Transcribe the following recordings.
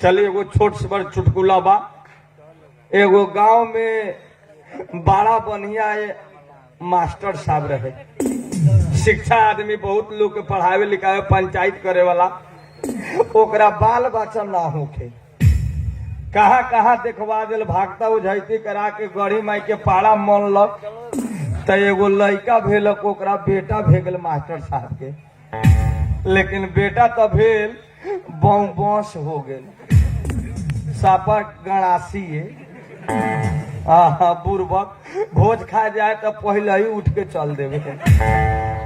चलिए एगो छोट से बड़ चुटकुला बा। एगो गांव में बड़ा बढ़िया मास्टर साहब रहे। शिक्षा आदमी बहुत लोग के पढ़ावे लिखावे पंचायत करे वाला। ओकरा बाल बच्चा ना होखे, कहाँ कहाँ देखवा दिल, भागता उझैती करा के गढ़ी माई के पाड़ा मन लग तो एगो लड़का भेलक, ओकरा बेटा भेगल मास्टर साहब के। लेकिन बेटा तो भेल बौस हो गेल, सापा गणासी बुर्बक। भोज खा जाए तो पहले ही उठ के चल देवे।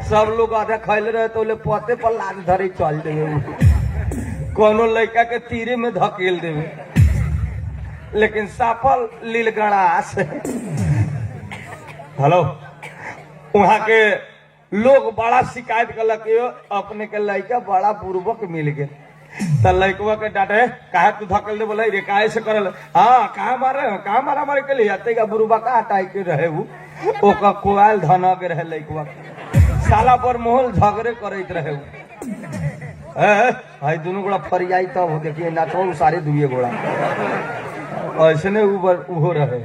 सब लोग आधा खैल रहे तो पते पर लाद धरे चल देवे, कोनो लड़का के तीरे में धकेल देवे। लेकिन साफल लील गणास। हेलो, वहां के लोग बड़ा शिकायत कलक, अपने के लड़का बड़ा बुर्बक मिल गए। तो लड़कवा के डांटे, काहे तू धकेल दे बोले रे, काहे से करल? हाँ, कहाँ मारा मारे के लिए आते का बुरुबा का हटाई के रहे वो ओका कोयल धना के रहे। लड़कवा साला पर मोहल झगड़े करत रहे वो। भाई दोनों गोड़ा फरियाई तब हो देखिए ना तो सारे दुए गोड़ा ऐसे ने उहो रहे।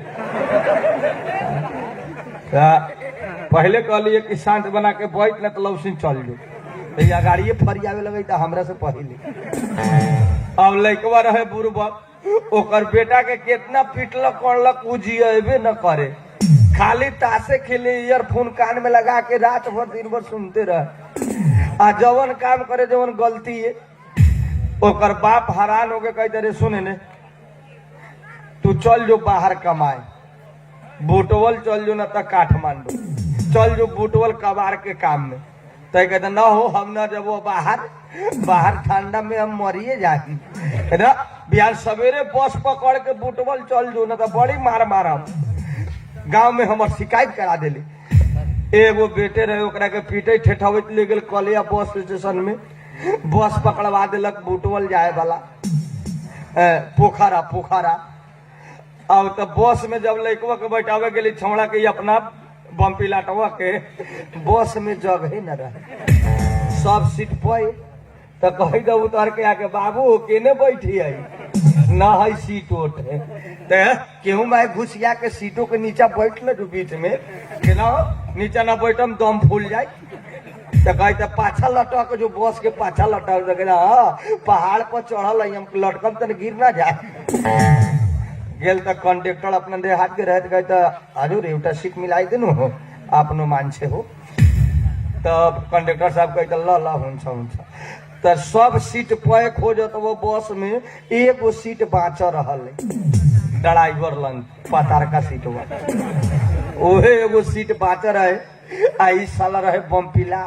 पहले कहलिए कि शांत बना के बैठ न तो लौसिन चल जो, या गाड़िए फरियावे लगे तो हमरा से पहले। अब लड़कवा रहे बुर्बक, ओकर बेटा के कितना पिटलक करलक, उ जियबे न करे, खाली तासे खेले, ईयरफोन कान में लगा के रात भर दिन भर सुनते रहे। आ जवन काम करे जवन गलती है, ओकर बाप हैरान हो के कहते रे सुने ने, तू चल जो बाहर कमाए, बुटवल चल जो न तो काठमांडू चल जो, बुटवल कबाड़ के काम में। तो कहते न हो, हम न जब बाहर ठंडा में हम मरिए जाए ना। बिहार सवेरे बस पकड़ के बुटवल चल जो, न तो बड़ी मार मारम। गांव में हमर शिकायत करा दिली। एगो बेटे रहे, ओकरा के पीटे ठेठावत ले गेल कलिया बस स्टेशन में, बस पकड़वा दिलक बुटवल जाए वाला पोखरा। अब तो बस में जब लड़कवा के बैठावे गेली छौड़ा के अपना बम्पी लाटवा के, बस में जगह न रहे, सब सीट पे। तो कही दो उतर के आके, बाबू केने बैठी है? न है सीट ओट है। तो केहू मैं घुसिया के सीटों के नीचा बैठ ले जो बीच में, कि ना नीचा ना बैठम दम फूल जाए। तो कहते पाछा लटक, जो बस के पाछा लटक, पहाड़ पर चढ़ल हम लटकम तो गिर ना जाए। गेल तो कंडक्टर अपना दे हाथ के रहे, कहते हजूर एटा सीट मिलाई देनु हो, आपनो मानछे हो। तब कंडक्टर साहब कहते ल हुन्छ। तो सब सीट पे खोजत, वो बस में एगो सीट बाँच रहल, ड्राइवर लंग पतार का सीट ओहे एगो सीट बाँच रहे। आई साला रहे बम्पीला,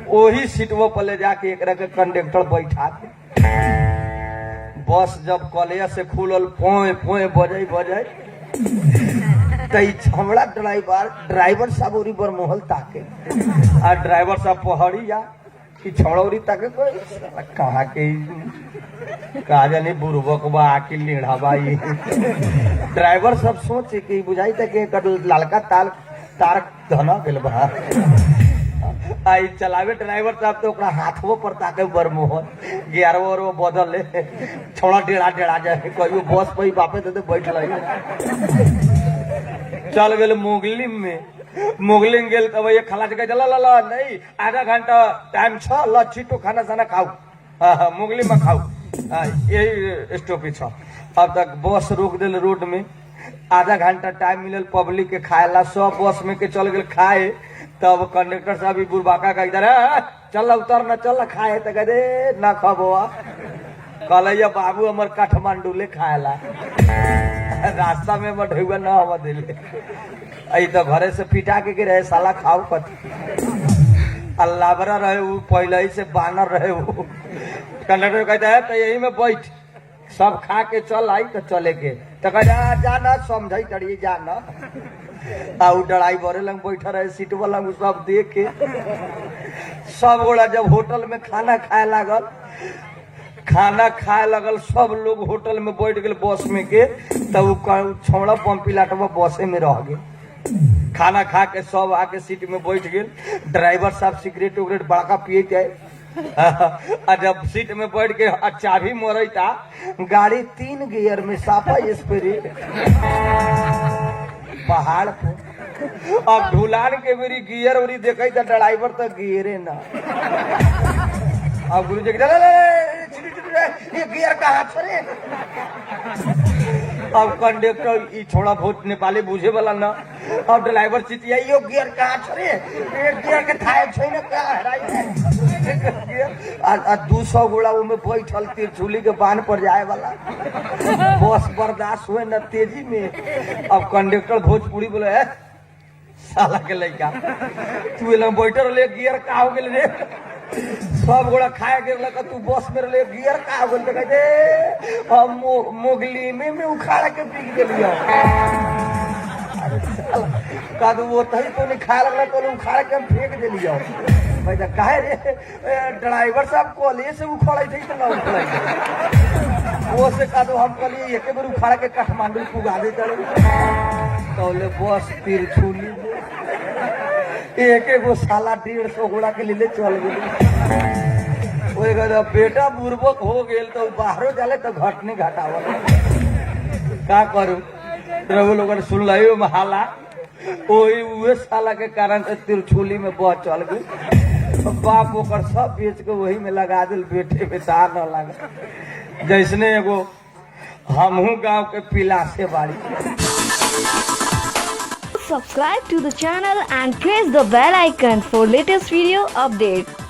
वही सीटवा पर ले जाके एक के कंडक्टर बैठा के। बस जब कॉलेज से खुलल, पोए बजे तो छमड़ा ड्राइवर साहब उरी पर मोहल ताके, आ ड्राइवर साहब पहड़ी जा कि छौड़ौरी ताके, कोई कहा के कहा जानी बुर्बक बा आके लीढ़ा बा। ड्राइवर सब सोचे कि बुझाई तक लालका तार धना गेल बा। आई चलावे ड्राइवर साहब तो हाथों पर ताके बरमोहर गियरवो बदल ले, छोड़ा टेढ़ा जाए, कहियो बस पे बापे दे बैठ लगे। चल गए मुगली में गेल, तब ये खला जगह चला ला नहीं, आधा घंटा टाइम छ, ल छिटो खाना साना खाऊ, मुगली में खाऊ, यही स्टॉपेज। अब तक बस रोक दिल रोड में, आधा घंटा टाइम मिलल पब्लिक के खाएला, सब बस में के चल गए खाए। तब कंडक्टर साहब भी बुरबाका का इधर चल उतर न चल खाए, तो कहते न खबुआ, कहल बाबू हमार काठमांडू ले खाएला, रास्ता में बढ़ेगा न हवा दिले। आई तो घरे से पिटा के रहे, साला खाओ कथी। अल्लाबरा रहे वो, पहले ही से बानर रहे वो। कंडक्टर कहता है तो यही में बैठ, सब खा के चल आई तो चले के। तो कहते जाना समझ चढ़िए जाना। आउ ड्राइवर लंग बैठा रहे, सीट वाला सब देख के सब गोड़ा जब होटल में खाना खाए लगल, सब लोग होटल में बैठ गए बस में के। तब छौड़ा पंपी लाटवा बसे में रह गए। खाना खा के सब आके सीट में बैठ गए। ड्राइवर साहब सिगरेट उगरेट बड़का पिए जाए, जब सीट में बैठ के चाबी मोरता गाड़ी 3 गियर में साफा स्प्रे पहाड़ पे। अब ढुलान के मेरी गियर उरी देखे तो ड्राइवर तो गियरे ना। अब गुरु जी ये गियर कहाँ छोड़े। अब कंडक्टर ई थोड़ा बहुत नेपाली बुझे वाला ना। अब ड्राइवर चितिया यो गियर कहाँ छोड़े, ये गियर के थाए छै ना का हराई आ 200 गोड़ा में बैठल तिरछुली के बांध पर जाए वाला बस बर्दाश्त हुए न तेजी में। अब कंडक्टर भोजपुरी बोले है साला के लड़का तू एला बैठल ले गियर का हो गेल रे, सब गोड़ा खाए गिर लगा तू बस में ले गियर का हो गेल कहते हम मोगली में उखाड़ के पी गेलियो। अरे साला का वो तही तो नहीं खाए लगला तो उखाड़ के हम फेंक देलियो। भाई दा काहे रे ड्राइवर साहब कोले से उखाड़ै थई त ना उखाड़ै वो से का हम कहली एके बार उखाड़ के काठमांडू पुगा दे चले तौले बस तिरछुली एक एगो साला 150 गोड़ा के लिए चल गए। बेटा बुर्बक हो गेल तो बाहरों जाले तो घटने घटावल का करू। रघु लोग सुन लो हाला वही उहे साला के कारण से तिरछुली में बस चल गई। बाप ओकर सब बेच के वही में लगा दिल बेटे में तार न लगा। जैसने एगो हमहू गांव के पिला से बाड़ी। Subscribe to the channel and press the bell icon for latest video updates.